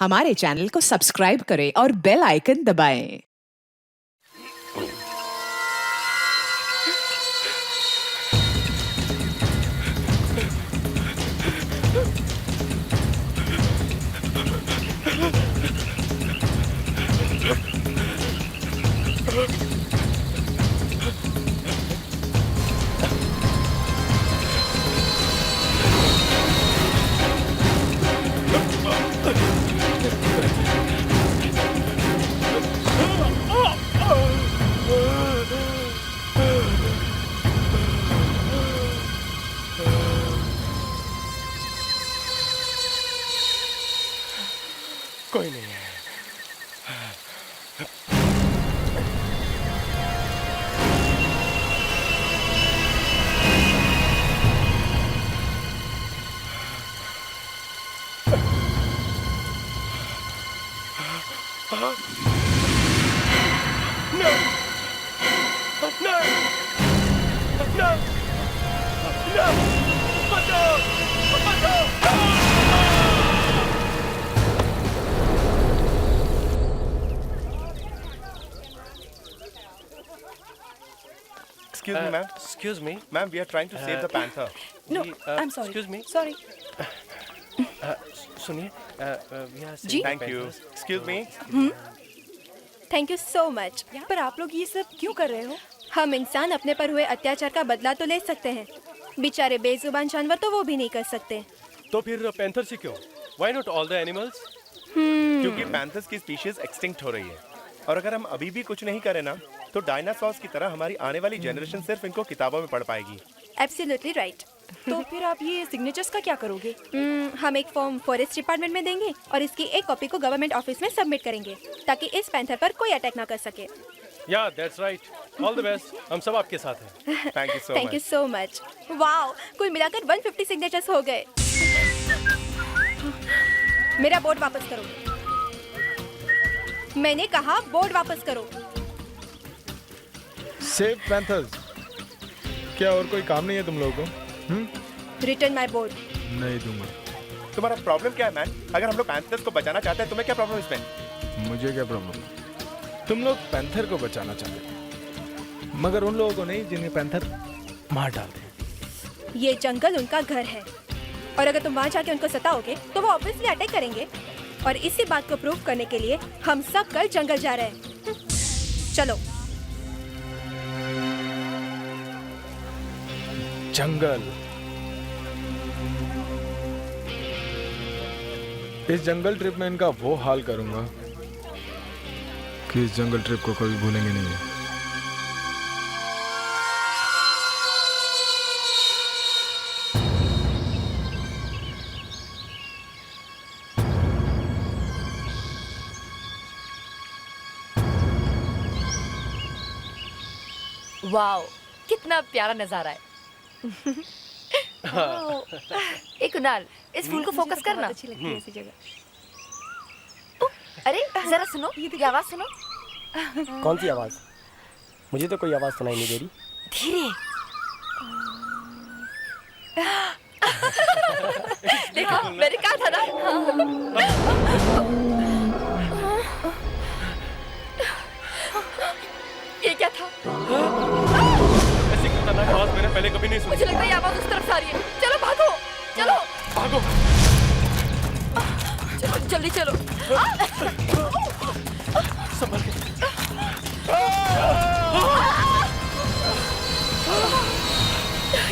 हमारे चैनल को सब्सक्राइब करें और बेल आइकन दबाएं। कोई नहीं है। No! No! No! No! बचाओ! बचाओ! Excuse me, ma'am. Excuse me. Ma'am, we are trying to save the panther. No, जी, I'm sorry. excuse me. Sorry. सुनिए, we are जी? saying Thank you. panthers. Excuse me. Thank you so much. पर आप लोग ये सब क्यों कर रहे हो? हम इंसान अपने पर हुए अत्याचार का बदला तो ले सकते हैं, बेचारे बेजुबान जानवर तो वो भी नहीं कर सकते। तो फिर पैंथर से क्यों? Why not all the animals? क्योंकि पैंथर्स की स्पीशीज एक्सटिंक्ट हो रही है और अगर हम अभी भी कुछ नहीं करें ना तो डायनासोर्स की तरह हमारी आने वाली जनरेशन सिर्फ इनको किताबों में पढ़ पाएगी। Absolutely right. तो फिर आप ये सिग्नेचर्स का क्या करोगे? हम एक फॉर्म फॉरेस्ट डिपार्टमेंट में देंगे और इसकी एक कॉपी को गवर्नमेंट ऑफिस में सबमिट करेंगे ताकि इस पैंथर पर कोई अटैक ना कर सके। Yeah, that's right. All the best. हम सब आपके साथ हैं। Thank you so thank you much. So much. Wow, कुल मिलाकर 150 सिग्नेचर्स हो गए। मेरा बोर्ड वापस करो। मैंने कहा बोर्ड वापस करो। Save panthers. क्या और कोई काम नहीं है तुम लोगों को? Return my board. नहीं दूंगा। तुम्हारा प्रॉब्लम क्या है मैन? अगर हम लोग पैंथर्स को बचाना चाहते हैं तुम्हें क्या प्रॉब्लम इसमें? मुझे क्या प्रॉब्लम? तुम लोग पैंथर को बचाना चाहते हो, मगर उन लोगों को नहीं जिन्हें पैंथर मार डालते हैं। ये जंगल उनका घर है और अगर तुम वहाँ जाके उनको सताओगे तो वो ऑब्वियसली अटैक करेंगे और इसी बात को प्रूव करने के लिए हम सब कल जंगल जा रहे हैं। चलो। जंगल। इस जंगल ट्रिप में इनका वो हाल करूंगा कि इस जंगल ट्रिप को कभी भूलेंगे नहीं। वाओ, कितना प्यारा नजारा है। एक कुणाल, इस फूल को फोकस करना। अच्छी लगती है ऐसी जगह। अरे जरा सुनो, ये आवाज सुनो। कौन सी आवाज? मुझे तो कोई आवाज सुनाई नहीं दे रही। धीरे। देखो, मैंने कहा था ना। ये क्या था? ऐसी खतरनाक आवाज मैंने पहले कभी नहीं सुनी। मुझे लगता है ये आवाज उस तरफ से आ रही है। चलो भागो, चलो भागो। चलो जल्दी चलो। संभल के।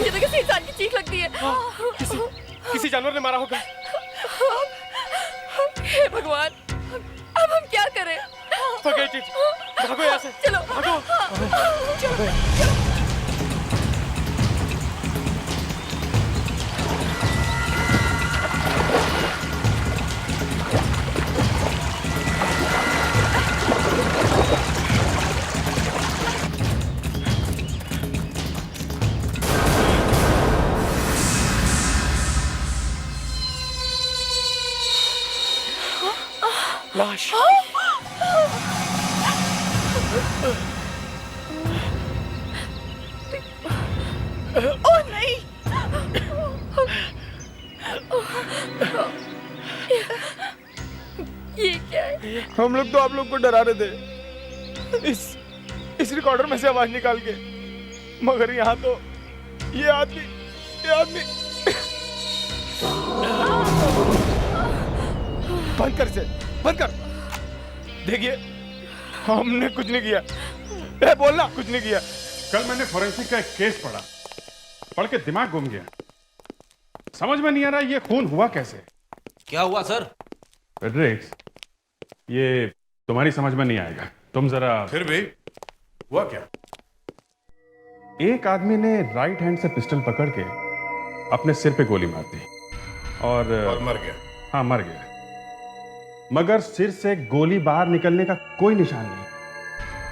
ये तो किसी इंसान की चीख लगती है। किसी जानवर ने मारा होगा। हे भगवान, अब हम क्या करें? Forget it. भागो यहाँ से। चलो भागो। लाश। ओह नहीं। ये क्या है? हम लोग तो आप लोग को डरा रहे थे इस रिकॉर्डर में से आवाज निकाल के, मगर यहाँ तो ये आदमी बंद कर। देखिए, हमने कुछ नहीं किया। बोलना कुछ नहीं किया। कल मैंने फोरेंसिक का एक केस पढ़ के दिमाग घूम गया। समझ में नहीं आ रहा ये खून हुआ कैसे। क्या हुआ सर? फ्रेडरिक्स, ये तुम्हारी समझ में नहीं आएगा, तुम जरा। फिर भी हुआ क्या? एक आदमी ने राइट हैंड से पिस्टल पकड़ के अपने सिर पे गोली मार दी और मर गया। हाँ, मर गया, मगर सिर से गोली बाहर निकलने का कोई निशान नहीं,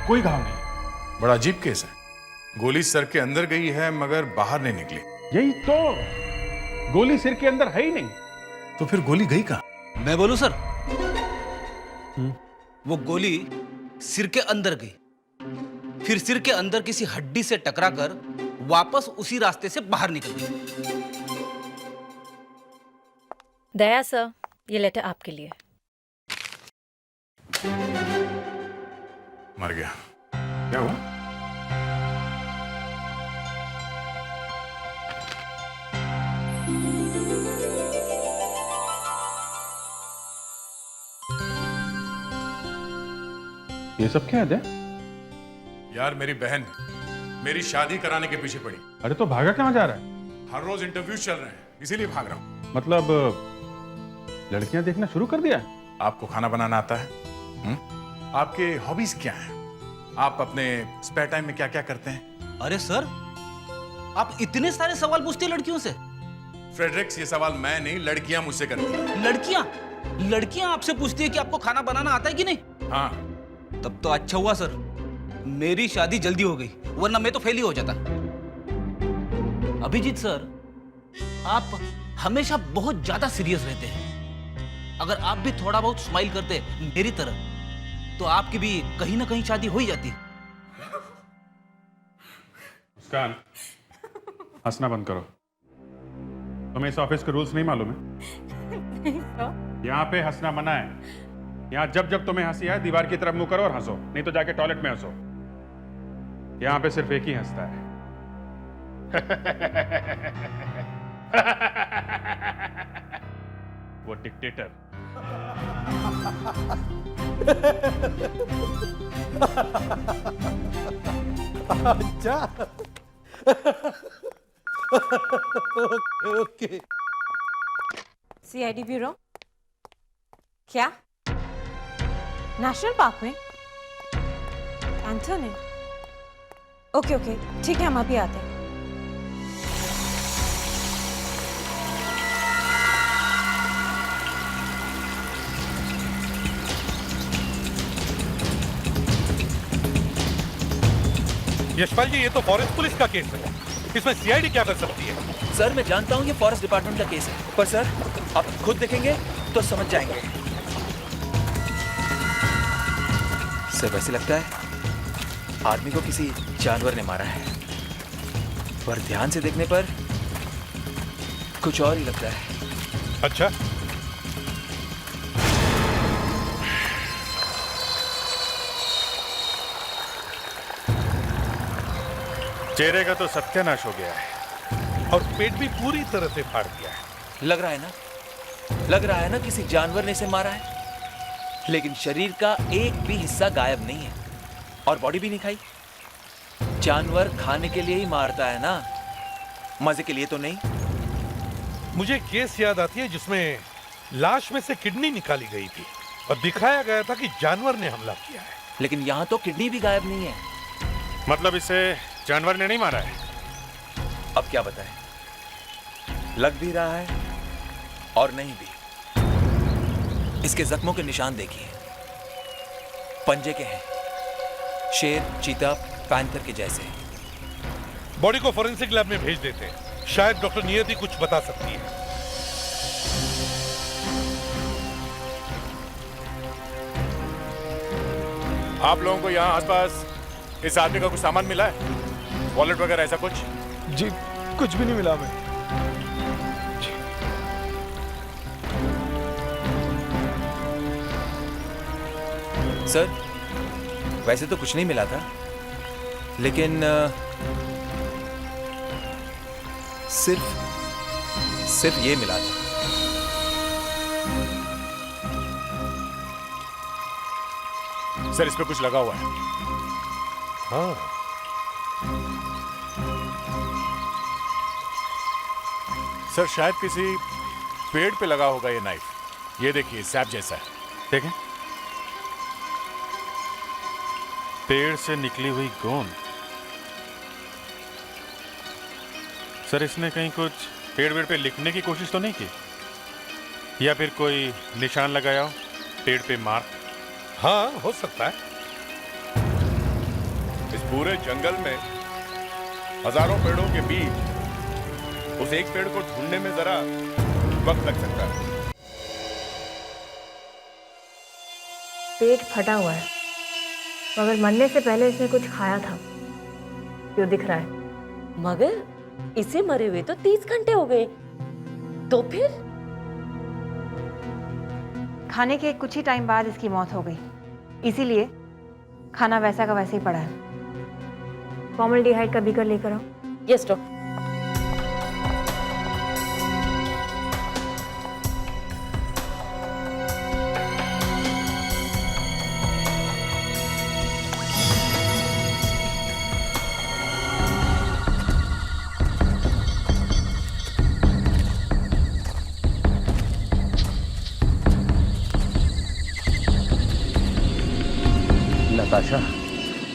कोई घाव नहीं। बड़ा अजीब केस है। गोली सर के अंदर गई है मगर बाहर नहीं निकली। यही तो, गोली सिर के अंदर है ही नहीं। तो फिर गोली गई कहाँ? मैं बोलूं सर? वो गोली सिर के अंदर गई, फिर सिर के अंदर किसी हड्डी से टकराकर वापस उसी रास्ते से बाहर निकल गई। दया सर, ये लेटर आपके लिए। मर गया। क्या हुआ? ये सब क्या है? यार मेरी बहन मेरी शादी कराने के पीछे पड़ी। अरे तो भागा कहाँ जा रहा है? हर रोज इंटरव्यू चल रहे हैं, इसीलिए भाग रहा हूँ। मतलब लड़कियां देखना शुरू कर दिया? आपको खाना बनाना आता है? आपके हॉबीज क्या हैं? आप अपने स्पेयर टाइम में क्या क्या करते हैं? अरे सर, आप इतने सारे सवाल पूछते हैं लड़कियों से। फ्रेडरिक्स, ये सवाल मैं नहीं, लड़कियां मुझसे करती हैं। लड़कियां आपसे पूछती है कि आपको खाना बनाना आता है कि नहीं? हाँ। तब तो अच्छा हुआ सर, मेरी शादी जल्दी हो गई, वरना मैं तो फेल ही हो जाता। अभिजीत सर, आप हमेशा बहुत ज्यादा सीरियस रहते हैं। अगर आप भी थोड़ा बहुत स्माइल करते मेरी तरह, तो आपकी भी कहीं ना कहीं शादी हो ही जाती। मुस्कान, हंसना बंद करो। तुम्हें इस ऑफिस के रूल्स नहीं मालूम है? यहाँ पे हंसना मना है। यहाँ जब जब तुम्हें हंसी आए दीवार की तरफ मुंह करो और हंसो, नहीं तो जाके टॉयलेट में हंसो। यहाँ पे सिर्फ एक ही हंसता है। वो डिक्टेटर। अच्छा। ओके। CID bureau? क्या नेशनल पार्क में? एंथोनी? ओके ओके, ठीक है, हम अभी आते हैं। यशपाल जी, ये तो फॉरेस्ट पुलिस का केस है, इसमें सीआईडी क्या कर सकती है? सर, मैं जानता हूँ ये फॉरेस्ट डिपार्टमेंट का केस है, पर सर आप खुद देखेंगे तो समझ जाएंगे। सर, वैसे लगता है आदमी को किसी जानवर ने मारा है, पर ध्यान से देखने पर कुछ और ही लगता है। अच्छा, चेहरे का तो सत्यानाश हो गया है और पेट भी पूरी तरह से फाड़ गया है। लग रहा है ना किसी जानवर ने इसे मारा है, लेकिन शरीर का एक भी हिस्सा गायब नहीं है और बॉडी भी नहीं खाई। जानवर खाने के लिए ही मारता है ना, मजे के लिए तो नहीं। मुझे केस याद आती है जिसमें लाश में से किडनी निकाली गई थी और दिखाया गया था कि जानवर ने हमला किया है, लेकिन यहाँ तो किडनी भी गायब नहीं है। मतलब इसे जानवर ने नहीं मारा है? अब क्या बताएं, लग भी रहा है और नहीं भी। इसके जख्मों के निशान देखिए, पंजे के हैं, शेर, चीता, पैंथर के जैसे। बॉडी को फोरेंसिक लैब में भेज देते हैं, शायद डॉक्टर नियति कुछ बता सकती है। आप लोगों को यहाँ आसपास इस आदमी का कुछ सामान मिला है? वॉलेट वगैरह ऐसा कुछ? जी कुछ भी नहीं मिला हमें। सर, वैसे तो कुछ नहीं मिला था, लेकिन सिर्फ ये मिला था। सर, इस पे कुछ लगा हुआ है। हाँ, सर, शायद किसी पेड़ पे लगा होगा ये नाइफ। ये देखिए, सैप जैसा है। देखें, पेड़ से निकली हुई गोंद। सर, इसने कहीं कुछ पेड़ पे लिखने की कोशिश तो नहीं की, या फिर कोई निशान लगाया हो पेड़ पे मार्क? हाँ, हो सकता है। इस पूरे जंगल में हजारों पेड़ों के बीच उस एक पेड़ को ढूंढने में जरा वक्त लग सकता है। पेट फटा हुआ है, मगर मरने से पहले इसने कुछ खाया था, जो दिख रहा है। मगर इसे मरे हुए तो 30 घंटे हो गए, तो फिर खाने के कुछ ही टाइम बाद इसकी मौत हो गई, इसीलिए खाना वैसा का वैसे ही पड़ा है। फॉर्मल्डिहाइड का बीकर लेकर आओ। Yes doctor. नताशा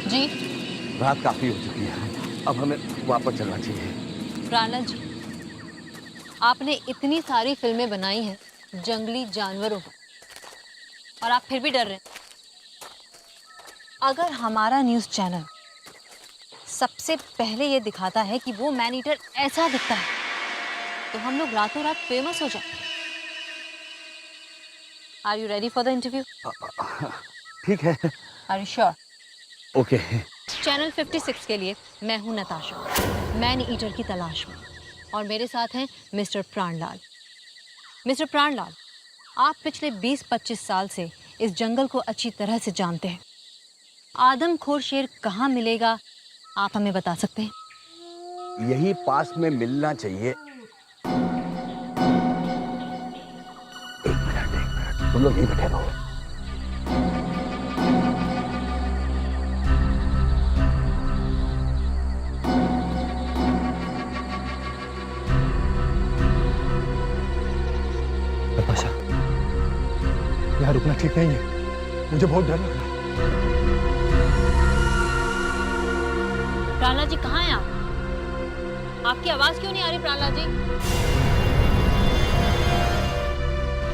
जी। रात काफी हो चुकी है, अब हमें वापस चलना चाहिए। प्राणा जी, आपने इतनी सारी फिल्में बनाई हैं जंगली जानवरों पर, और आप फिर भी डर रहे हैं। अगर हमारा न्यूज़ चैनल सबसे पहले ये दिखाता है कि वो मैन ईटर ऐसा दिखता है, तो हम लोग रातों रात फेमस हो जाते हैं। Are you ready for the interview? ठीक है। Are you sure? Okay. Channel 56 के लिए मैं हूं नताशा, मैन ईटर की तलाश में, और मेरे साथ हैं मिस्टर प्राणलाल। मिस्टर प्राणलाल, आप पिछले 20-25 साल से इस जंगल को अच्छी तरह से जानते हैं। आदमखोर शेर कहाँ मिलेगा, आप हमें बता सकते हैं? यही पास में मिलना चाहिए। एक मिनट, तुम लोग यहीं बैठे रहो। यहाँ रुकना ठीक नहीं है, मुझे बहुत डर लग रहा है। प्राणलाल जी, कहाँ हैं आप? आपकी आवाज क्यों नहीं आ रही प्राणलाल जी?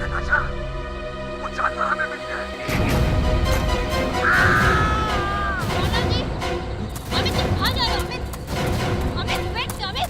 नताशा, वो जानवर हमें मिल गया है। प्राणलाल जी, अमित तुम कहाँ जा रहे हो? अमित वेट, अमित।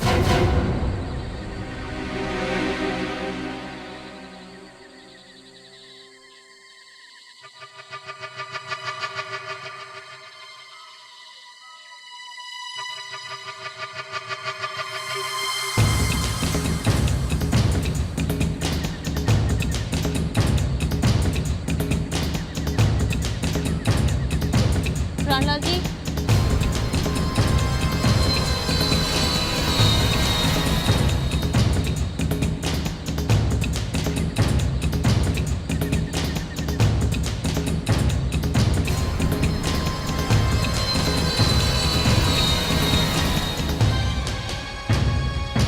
प्राणलाल जी,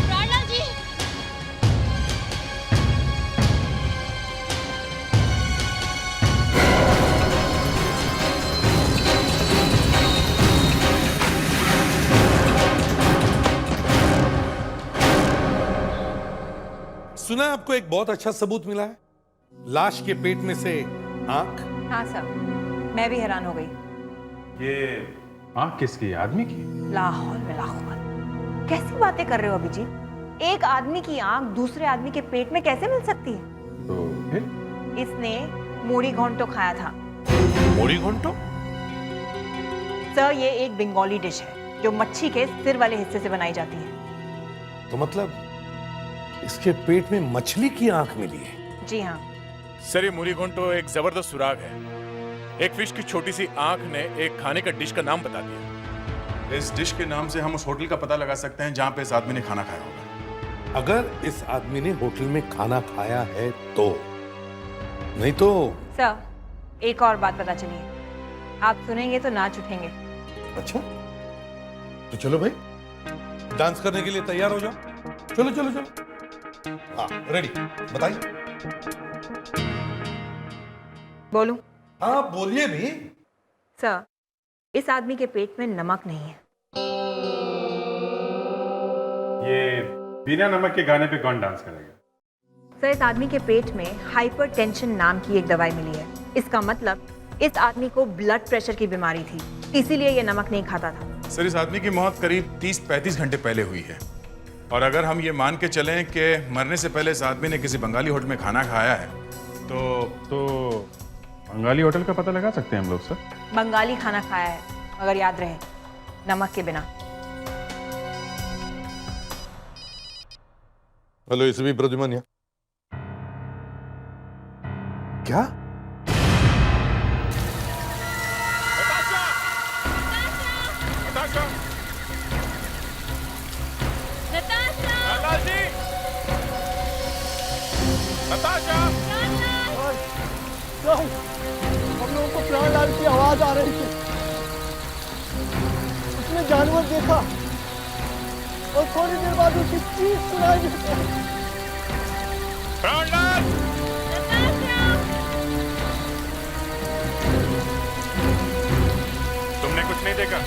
प्राणलाल जी, सुना है आपको एक बहुत अच्छा सबूत मिला है, लाश के पेट में से आंख। हाँ सर, मैं भी हैरान हो गई। ये आंख किसकी? आदमी की? लाहौल में लाहौल, कैसी बातें कर रहे हो अभिजीत? एक आदमी की आंख दूसरे आदमी के पेट में कैसे मिल सकती है? तो फिर? इसने मूढ़ी घोंटो खाया था। मूढ़ी घोंटो? सर, ये एक बंगाली डिश है जो मच्छी के सिर वाले हिस्से से बनाई जाती है। तो मतलब इसके पेट में मछली की आंख मिली है? जी हाँ। सर, ये मूरी घोंटो एक जबरदस्त सुराग है। एक फिश की छोटी सी आंख ने एक खाने का डिश का नाम बता दिया। इस डिश के नाम से हम उस होटल का पता लगा सकते हैं जहां पे इस आदमी ने खाना खाया होगा। अगर इस आदमी ने होटल में खाना खाया है तो, नहीं तो। सर, एक और बात पता चली है, आप सुनेंगे तो नाच उठेंगे। अच्छा, तो चलो भाई, डांस करने के लिए तैयार हो जाओ। चलो चलो चलो। हाँ, रेडी, बताइए। बोलूं? हाँ, बोलिए भी। सर, इस आदमी के पेट में नमक नहीं है। ये बिना नमक के गाने पे कौन डांस करेगा? सर, इस आदमी के पेट में हाइपरटेंशन नाम की एक दवाई मिली है। इसका मतलब इस आदमी को ब्लड प्रेशर की बीमारी थी, इसीलिए ये नमक नहीं खाता था। सर, इस आदमी की मौत करीब 30-35 घंटे पहले हुई है, और अगर हम ये मान के चलें कि मरने से पहले इस आदमी ने किसी बंगाली होटल में खाना खाया है तो बंगाली होटल का पता लगा सकते हैं हम लोग सर? बंगाली खाना खाया है, मगर याद रहे, नमक के बिना। हेलो, इसे भी ब्रजमनिया क्या? हम लोगों को प्राणलाल की आवाज आ रही थी। उसने जानवर देखा और थोड़ी देर बाद उसकी चीख सुनाई दी। प्राणलाल! तुमने कुछ नहीं देखा?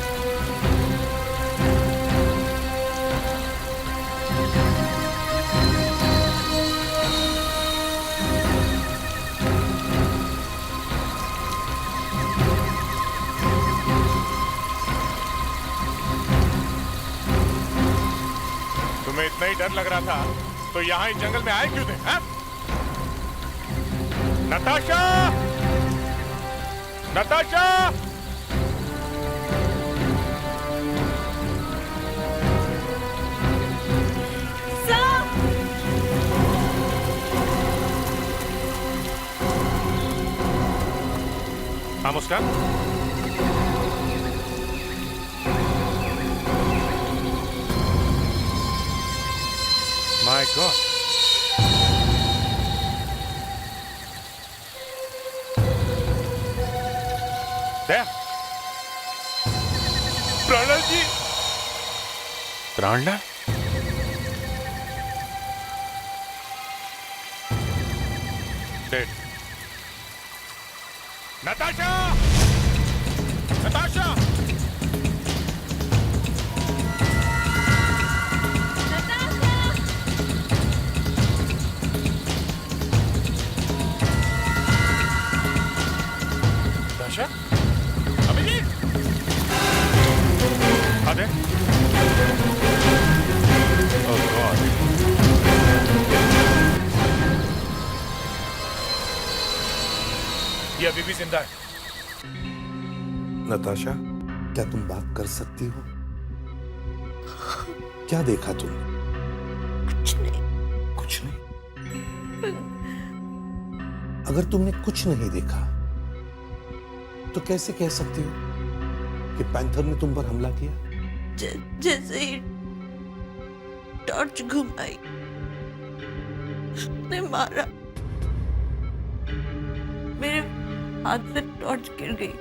तुम्हें इतना ही डर लग रहा था तो यहाँ इस जंगल में आए क्यों थे? हैं? नताशा! नताशा! हाँ मुस्कान? My God. There. Pranlal ji. Pranlal? Dead. Natasha! Natasha! Abhijit! अरे! Oh God! ये अभी भी जिंदा है। नताशा, क्या तुम बात कर सकती हो? क्या देखा तुमने? कुछ नहीं। कुछ नहीं? अगर तुमने कुछ नहीं देखा तो कैसे कह सकती हो कि पैंथर ने तुम पर हमला किया? जैसे ही टॉर्च घुमाई उसने मारा, मेरे हाथ से टॉर्च गिर गई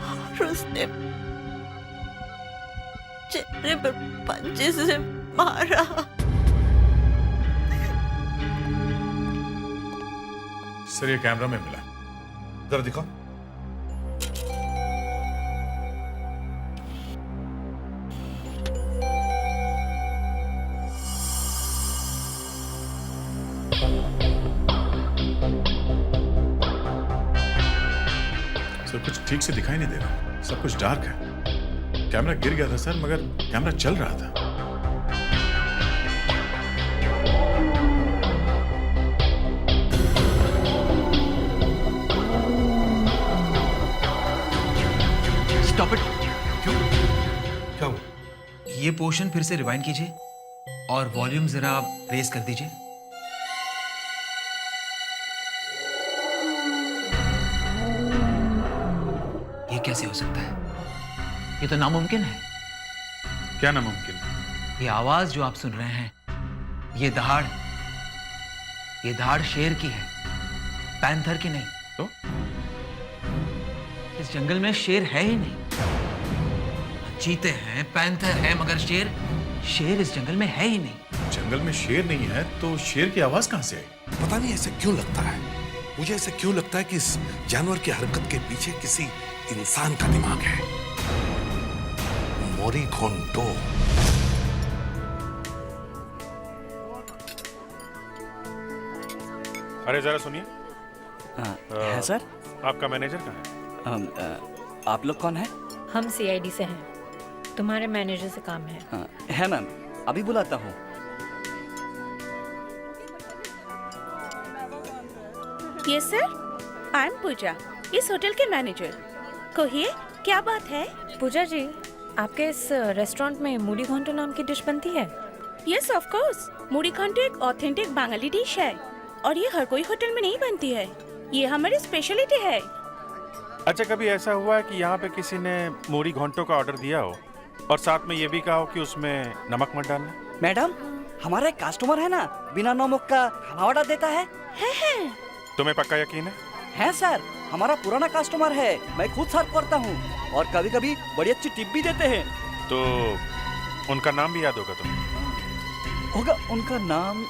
और उसने चेहरे पर पंजे से मारा। सर, ये कैमरा में मिला, जरा दिखाओ। सर, कुछ ठीक से दिखाई नहीं दे रहा, सब कुछ डार्क है। कैमरा गिर गया था सर, मगर कैमरा चल रहा था। Stop it. क्यों? क्या हुआ? ये पोर्शन फिर से रिवाइंड कीजिए और वॉल्यूम जरा रेस कर दीजिए। कैसे हो सकता है? ये तो नामुमकिन है। क्या नामुमकिन? ये आवाज जो आप सुन रहे हैं, ये दहाड़ शेर की है, पैंथर की नहीं। तो इस जंगल में शेर है ही नहीं। चीते हैं, पैंथर है, मगर शेर इस जंगल में है ही नहीं। जंगल में शेर नहीं है तो शेर की आवाज कहां से आई? पता नहीं ऐसे क्यों लगता है, मुझे ऐसे क्यों लगता है कि इस जानवर की हरकत के पीछे किसी इंसान का दिमाग है। मोरीघोंटो। अरे जरा सुनिए। है सर। आपका मैनेजर कहाँ है? आप लोग कौन है? हम सीआईडी से हैं। तुम्हारे मैनेजर से काम है। है मैम, अभी बुलाता हूँ। यस सर, आई एम पूजा, इस होटल के मैनेजर। कहिए क्या बात है? पूजा जी, आपके इस रेस्टोरेंट में मूढ़ी घोंटो नाम की डिश बनती है? यस ऑफ कोर्स, मूढ़ी घोंटो एक ऑथेंटिक बंगाली डिश है और ये हर कोई होटल में नहीं बनती है। ये हमारी स्पेशलिटी है। अच्छा, कभी ऐसा हुआ है कि यहाँ पे किसी ने मूढ़ी घोंटो का ऑर्डर दिया हो और साथ में ये भी कहा हो कि उसमें नमक मत डालना? मैडम, हमारा एक कस्टमर है ना, बिना नमक का खाना ऑर्डर देता है। तुम्हें पक्का यकीन है? है सर, हमारा पुराना कस्टमर है, मैं खुद सर्व करता हूँ और कभी कभी बड़ी अच्छी टिप भी देते हैं। तो उनका नाम भी याद होगा तुम्हें? होगा उनका नाम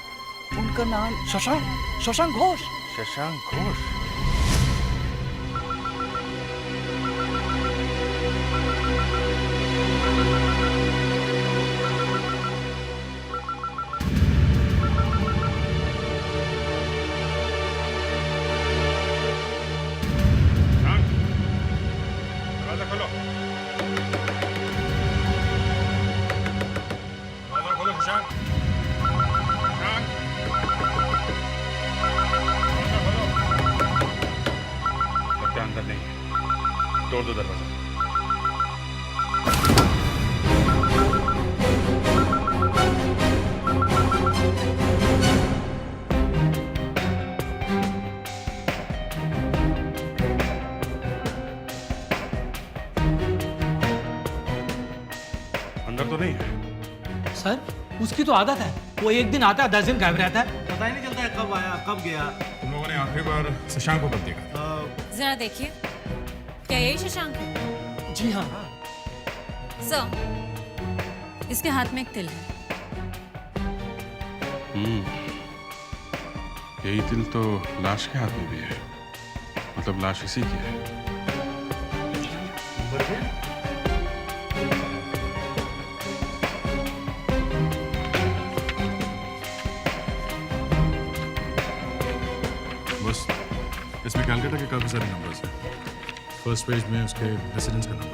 शशांक घोष। शशांक घोष? अंदर नहीं है, तोड़ दो दरवाजा। अंदर तो नहीं है। सर, उसकी तो आदत है, वो एक दिन आता है 10 दिन गायब रहता है। पता ही नहीं चलता है कब आया कब गया। तुम लोगों ने आखिरी बार शशांक को कब देखा? जरा देखिए, क्या यही शशांक है? जी हाँ। सर, इसके हाथ में एक तिल है। यही तिल तो लाश के हाथ में भी है, मतलब लाश इसी की है। बस इसमें कैलकाटा के काफी सारे नंबर्स हैं। फर्स्ट पेज में उसके रेसिडेंस का नंबर है।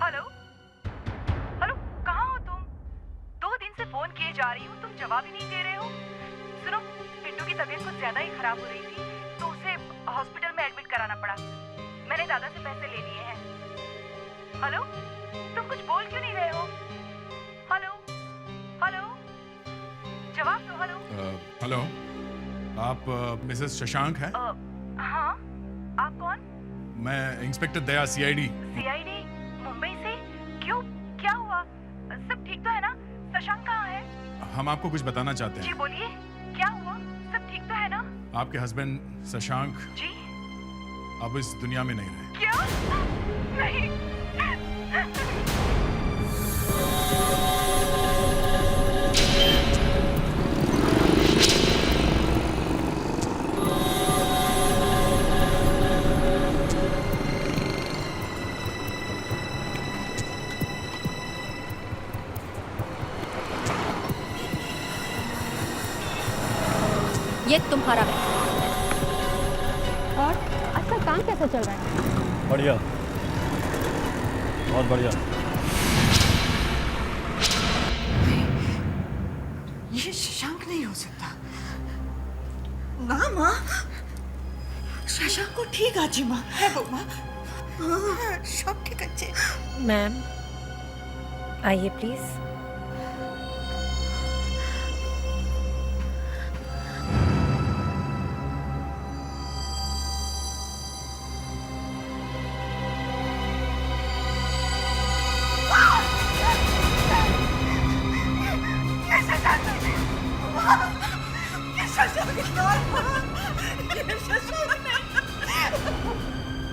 हेलो हेलो, कहाँ हो तुम? 2 दिन से फोन किए जा रही हूँ, तुम जवाब ही नहीं दे रहे हो। सुनो, पिंटू की तबीयत कुछ ज्यादा ही खराब हो रही थी तो उसे हॉस्पिटल में एडमिट कराना पड़ा। मैंने दादा से पैसे ले लिए हैं। हेलो, तुम कुछ बोल क्यों नहीं रहे हो? हेलो हेलो, जवाब दो। हेलो हेलो, आप मिसेस शशांक हैं? हाँ, आप कौन? मैं इंस्पेक्टर दया, सीआईडी। सीआईडी मुंबई से? क्यों, क्या हुआ? सब ठीक तो है ना? शशांक कहाँ है? हम आपको कुछ बताना चाहते जी हैं। बोलिए, क्या हुआ? सब ठीक तो है ना? आपके हस्बैंड शशांक जी अब इस दुनिया में नहीं रहे। क्या? नहीं। ये तुम्हारा है। और आजकल काम कैसा चल रहा है? बढ़िया, बहुत बढ़िया। ये शशांक नहीं हो सकता। ना माँ, शशांक को ठीक আছে মা হ্যাঁ বৌমা সব ঠিক আছে मैम आइए प्लीज।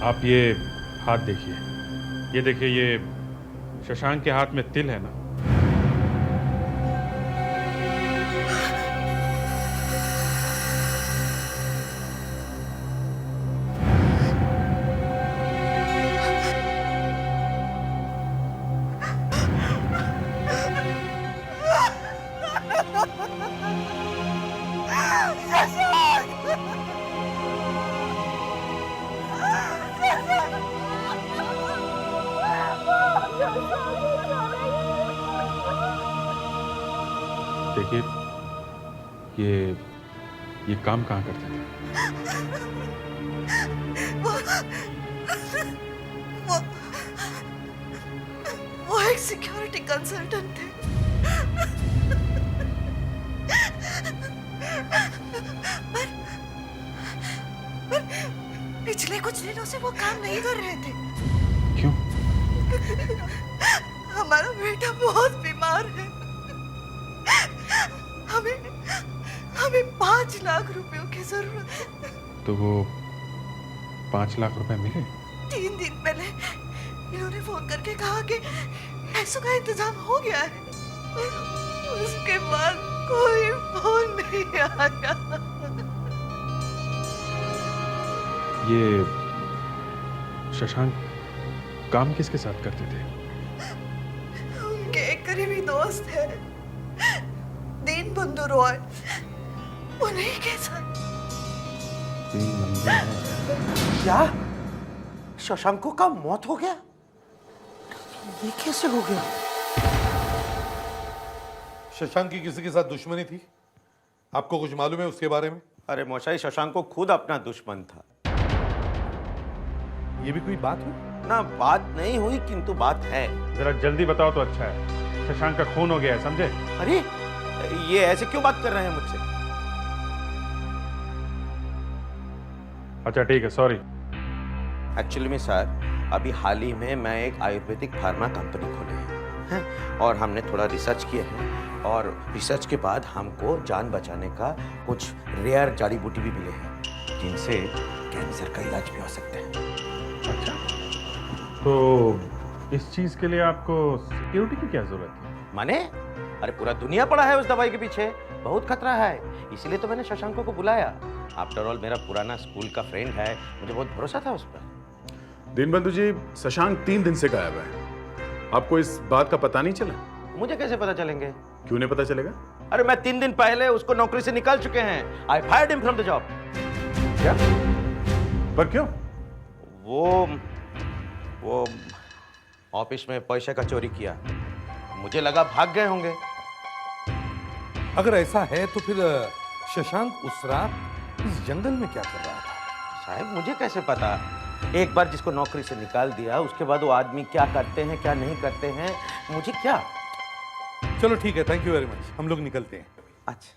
आप ये हाथ देखिए, ये देखिए, ये शशांक के हाथ में तिल है ना। देखिए, ये काम कहाँ करते थे? वो एक सिक्योरिटी कंसल्टेंट थे। पर पिछले कुछ दिनों से वो काम नहीं कर रहे थे। क्यों? हमारा बेटा बहुत बीमार है। हमें 5 लाख रुपयों की जरूरत है। तो वो 5 लाख रुपए मिले? 3 दिन पहले इन्होंने फोन करके कहा कि पैसों का इंतजाम हो गया है। उसके बाद कोई फोन नहीं आया। ये शशांक काम किसके साथ करते थे? उनके एक करीबी दोस्त है दीनबंधु रॉय, उन्हीं के साथ। क्या शशांको का मौत हो गया? ये कैसे हो गया? शशांक की किसी के साथ दुश्मनी थी? आपको कुछ मालूम है उसके बारे में? अरे मौशाई, शशांक को खुद अपना दुश्मन था। ये भी कोई बात हुई? ना, बात नहीं हुई किंतु बात है। जरा जल्दी बताओ तो अच्छा है। शशांक का खून हो गया है, समझे? अरे ये ऐसे क्यों बात कर रहे हैं मुझसे? अच्छा ठीक है, सॉरी। एक्चुअली में सर, अभी हाल ही में मैं एक आयुर्वेदिक फार्मा कंपनी खोले हैं और हमने थोड़ा रिसर्च किया है और रिसर्च के बाद हमको जान बचाने का कुछ रेयर जड़ी बूटी भी मिले हैं जिनसे कैंसर का इलाज भी हो सकता है। अच्छा, तो इस चीज के लिए आपको सिक्योरिटी की क्या जरूरत है? माने? अरे पूरा दुनिया पड़ा है उस दवाई के पीछे, बहुत खतरा है, इसलिए तो मैंने शशांक को बुलाया। आफ्टर ऑल मेरा पुराना स्कूल का फ्रेंड है, मुझे बहुत भरोसा था उस पर। दीनबंधु जी, शशांक 3 दिन से गायब है। आपको इस बात का पता नहीं चला? मुझे कैसे पता चलेंगे? क्यों नहीं पता चलेगा? अरे मैं 3 दिन पहले उसको नौकरी से निकाल चुके हैं। I fired him from the job. क्या? पर क्यों? वो ऑफिस में पैसे का चोरी किया, मुझे लगा भाग गए होंगे। अगर ऐसा है तो फिर शशांक उस रात इस जंगल में क्या कर रहा था? साहब मुझे कैसे पता? एक बार जिसको नौकरी से निकाल दिया उसके बाद वो आदमी क्या करते हैं क्या नहीं करते हैं मुझे क्या। चलो ठीक है, थैंक यू वेरी मच, हम लोग निकलते हैं। अच्छा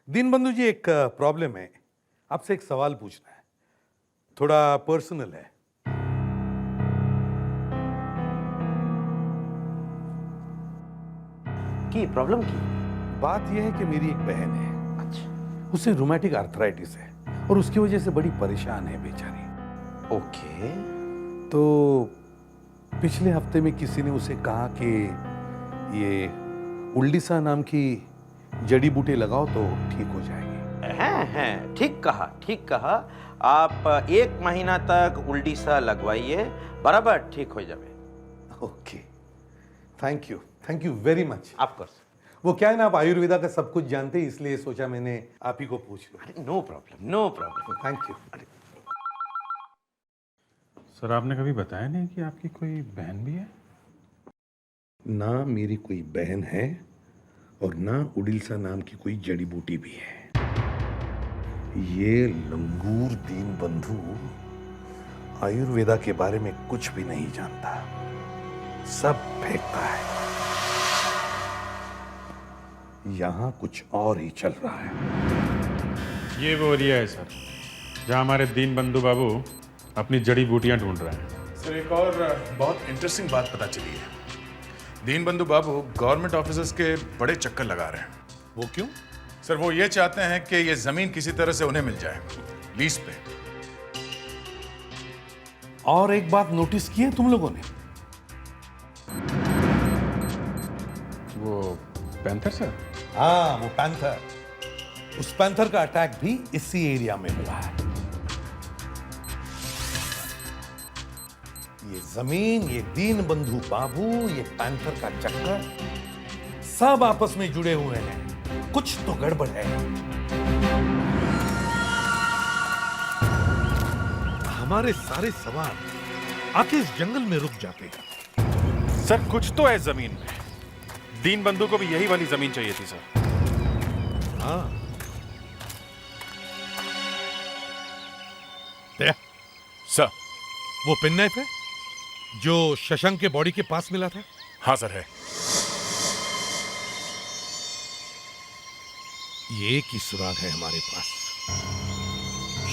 दीनबंधु जी, एक प्रॉब्लम है, आपसे एक सवाल पूछना है, थोड़ा पर्सनल है। की प्रॉब्लम की बात यह है कि मेरी एक बहन है। अच्छा। उसे रूमेटिक आर्थराइटिस है और उसकी वजह से बड़ी परेशान है बेचारी। ओके। तो पिछले हफ्ते में किसी ने उसे कहा कि ये उल्डीसा नाम की जड़ी बूटी लगाओ तो ठीक हो जाएगी। हैं, ठीक कहा। आप 1 महीना तक उल्डीसा लगवाइए, बराबर ठीक हो जाए। Okay, thank you very much. Of course. वो क्या है ना, आप आयुर्वेदा का सब कुछ जानते हैं, इसलिए सोचा मैंने आप ही को पूछ लूं। No problem. Thank you. Sir, आपने कभी बताया नहीं कि आपकी कोई बहन भी है? ना मेरी कोई बहन है और ना उड़ीसा नाम की कोई जड़ी बूटी भी है। ये लंगूर दीन बंधु आयुर्वेदा के बारे में कुछ भी नहीं जानता, सब फेंकता है। यहां कुछ और ही चल रहा है। ये वो एरिया है सर जहाँ हमारे दीन बंधु बाबू अपनी जड़ी बूटियां ढूंढ रहे हैं। सर एक और बहुत इंटरेस्टिंग बात पता चली है। दीन बंधु बाबू गवर्नमेंट ऑफिसर्स के बड़े चक्कर लगा रहे हैं। वो क्यों? सर वो ये चाहते हैं कि ये जमीन किसी तरह से उन्हें मिल जाए, लीज पे। और एक बात नोटिस की है तुम लोगों ने? वो पैंथर सर? हाँ, वो पैंथर। उस पैंथर का अटैक भी इसी एरिया में हुआ है। ये जमीन, ये दीन बंधु बाबू, ये पैंथर का चक्कर, सब आपस में जुड़े हुए हैं। कुछ तो गड़बड़ है। हमारे सारे सवाल आके इस जंगल में रुक जाते हैं। सर कुछ तो है जमीन में। दीन बंधु को भी यही वाली जमीन चाहिए थी सर। हाँ। सर वो पेन नाइफ है जो शशांक के बॉडी के पास मिला था? हाँ सर है। ये एक ही सुराग है हमारे पास।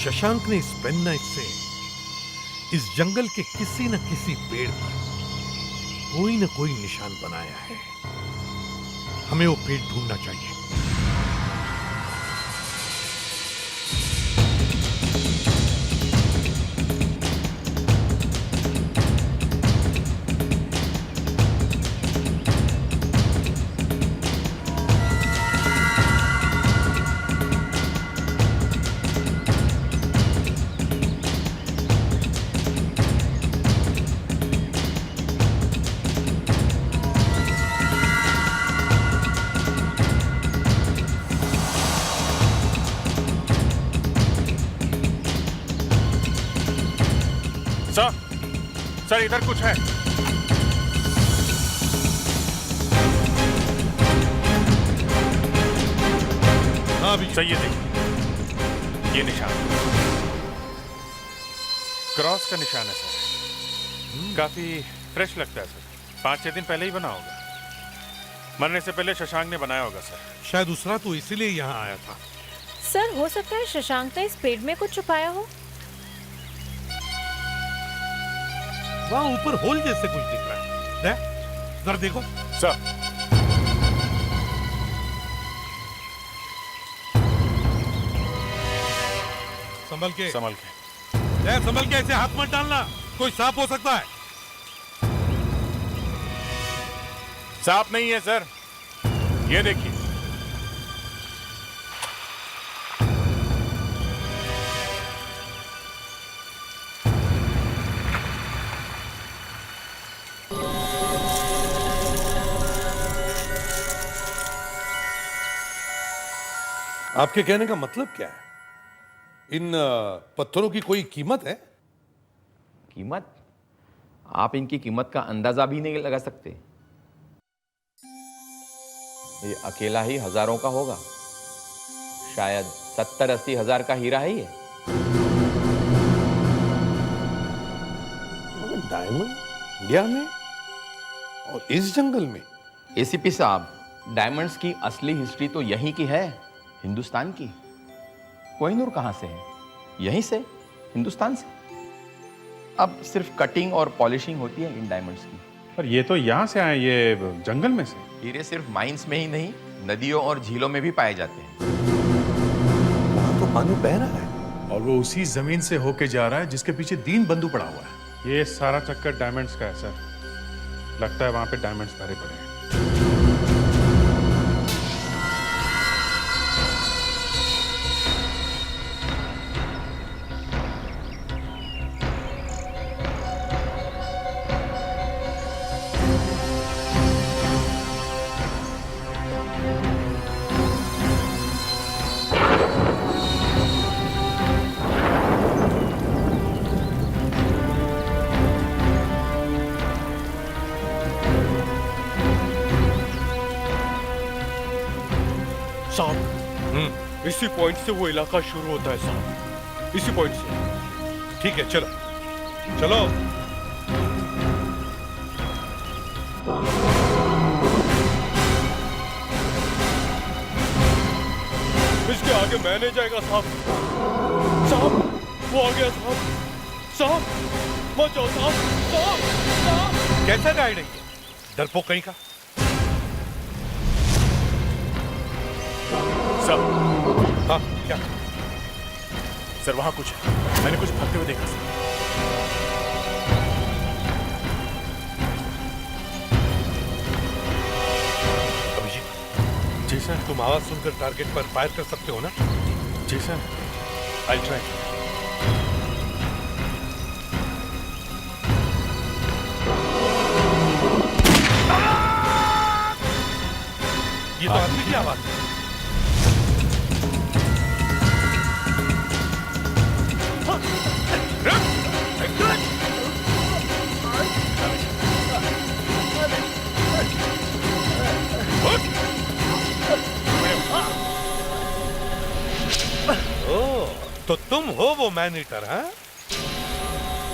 शशांक ने इस पेन नाइफ से इस जंगल के किसी न किसी पेड़ पर कोई न कोई निशान बनाया है। हमें वो पेड़ ढूंढना चाहिए। सर इधर कुछ है। हाँ भी सही है, देखिए ये निशान क्रॉस का निशान है सर। काफी फ्रेश लगता है सर। 5-6 दिन पहले ही बना होगा। मरने से पहले शशांक ने बनाया होगा सर। शायद दूसरा तो इसीलिए यहाँ आया था। सर हो सकता है शशांक ने इस पेड़ में कुछ छुपाया हो। वहाँ ऊपर होल जैसे कुछ दिख रहा है। जरा देखो सर। संभल के। संभल के। संभल के, ऐसे हाथ मत डालना, कोई सांप हो सकता है। सांप नहीं है सर, ये देखिए। आपके कहने का मतलब क्या है? इन पत्थरों की कोई कीमत है? कीमत? आप इनकी कीमत का अंदाजा भी नहीं लगा सकते। ये अकेला ही हजारों का होगा। शायद 70-80 हजार का हीरा है ये। डायमंड इंडिया में और इस जंगल में? एसीपी साहब, डायमंड्स की असली हिस्ट्री तो यहीं की है, हिंदुस्तान की। कोहिनूर कहां से है? यहीं से, हिंदुस्तान से। अब सिर्फ कटिंग और पॉलिशिंग होती है इन डायमंड्स की। पर ये तो यहाँ से आए, ये जंगल में से। हीरे सिर्फ माइंस में ही नहीं, नदियों और झीलों में भी पाए जाते हैं। वहां तो पानी बह रहा है और वो उसी जमीन से होके जा रहा है जिसके पीछे दीन बंधु पड़ा हुआ है। ये सारा चक्कर डायमंड्स का है सर। लगता है वहां पे डायमंड्स भरे पड़े हैं। इसी पॉइंट से वो इलाका शुरू होता है साहब, इसी पॉइंट से। ठीक है, चलो चलो। इसके आगे मैं नहीं जाएगा साहब। साहब वो आ गया साहब। साहब मत जाओ साहब। साहब कैसा गाइड है ये? डरपोक कहीं का। सर। हाँ क्या? सर वहां कुछ है, मैंने कुछ भागते हुए देखा सर। अभिजीत। जी सर। तुम आवाज सुनकर टारगेट पर फायर कर सकते हो ना? जी सर, आई ट्राई। ये तो आदमी की आवाज है। ओह, तो तुम हो वो मैन ईटर, हाँ?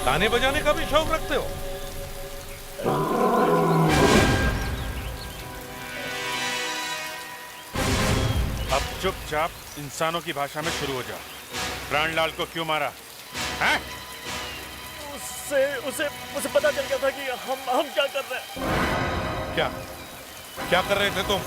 गाने बजाने का भी शौक रखते हो? अब चुपचाप इंसानों की भाषा में शुरू हो जाओ। प्राणलाल को क्यों मारा है? उसे पता चल गया था कि हम क्या कर रहे हैं। क्या क्या कर रहे थे तुम?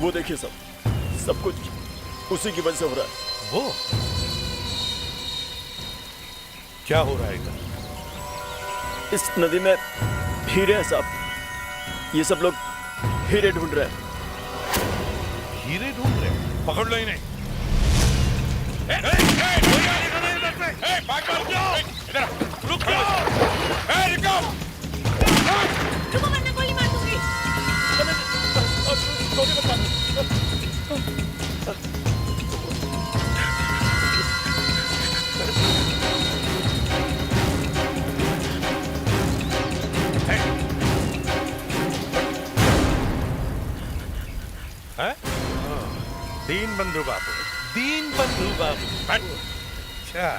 वो देखिए सब कुछ उसी की वजह से हो रहा है। वो क्या हो रहा है इधर? इस नदी में हीरे हैं साहब। ये सब लोग हीरे ढूंढ रहे हैं। हीरे ढूंढ रहे हैं? पकड़ लो इन्हें। रुक जाओ। रुको वरना गोली मार दूंगी। दीन बंधु बाबू। दीन बंधु बाबू। अच्छा,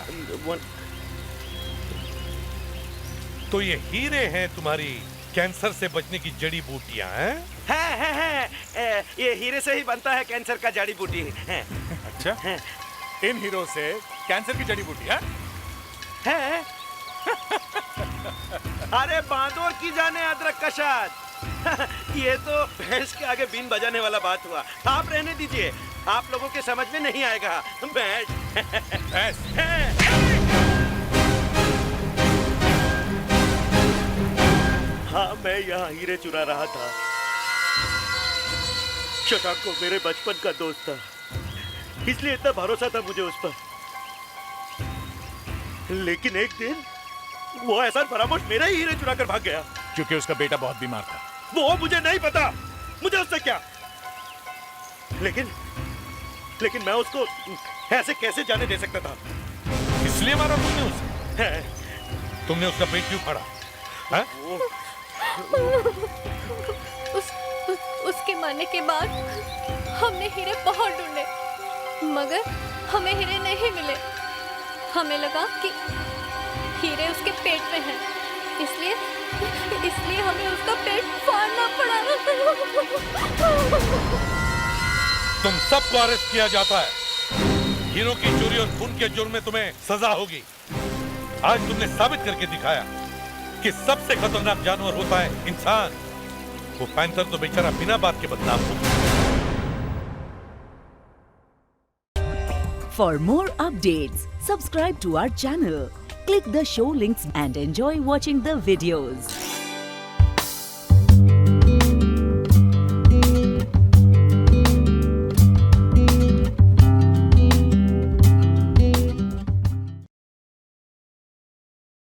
तो ये हीरे हैं तुम्हारी कैंसर से बचने की जड़ी बूटियां हैं? है। ये हीरे से ही बनता है कैंसर का जड़ी बूटी है। अच्छा, इन हीरो से कैंसर की जड़ी बूटी है? अरे बांदोर की जाने अदरक का शाद। ये तो भैंस के आगे बीन बजाने वाला बात हुआ। आप रहने दीजिए, आप लोगों के समझ में नहीं आएगा। बैठ। हाँ, मैं यहाँ हीरे चुरा रहा था। शशांक को मेरे बचपन का दोस्त था, इसलिए इतना भरोसा था मुझे उस पर। लेकिन एक दिन वो एहसान फरामोश मेरा ही हीरे चुरा कर भाग गया। क्योंकि उसका बेटा बहुत बीमार था। वो मुझे नहीं पता, मुझे उससे क्या। लेकिन मैं उसको ऐसे कैसे जाने दे सकता था? इसलिए मारा तुमने उसे? तुमने उसका पेट क्यों फाड़ा? उसके मारने के बाद हमने हीरे बहुत ढूंढे, मगर हमें हीरे नहीं मिले। हमें लगा कि हीरे उसके पेट में हैं, इसलिए हमें उसका पेट फाड़ना पड़ा। तुम सबको अरेस्ट किया जाता है। हीरो की चोरी और खून के जुर्म में तुम्हें सजा होगी। आज तुमने साबित करके दिखाया कि सबसे खतरनाक जानवर होता है इंसान। वो पैंथर तो बेचारा बिना बात के बदनाम हो गया। For more updates, subscribe to our channel, click the show links and enjoy watching the videos.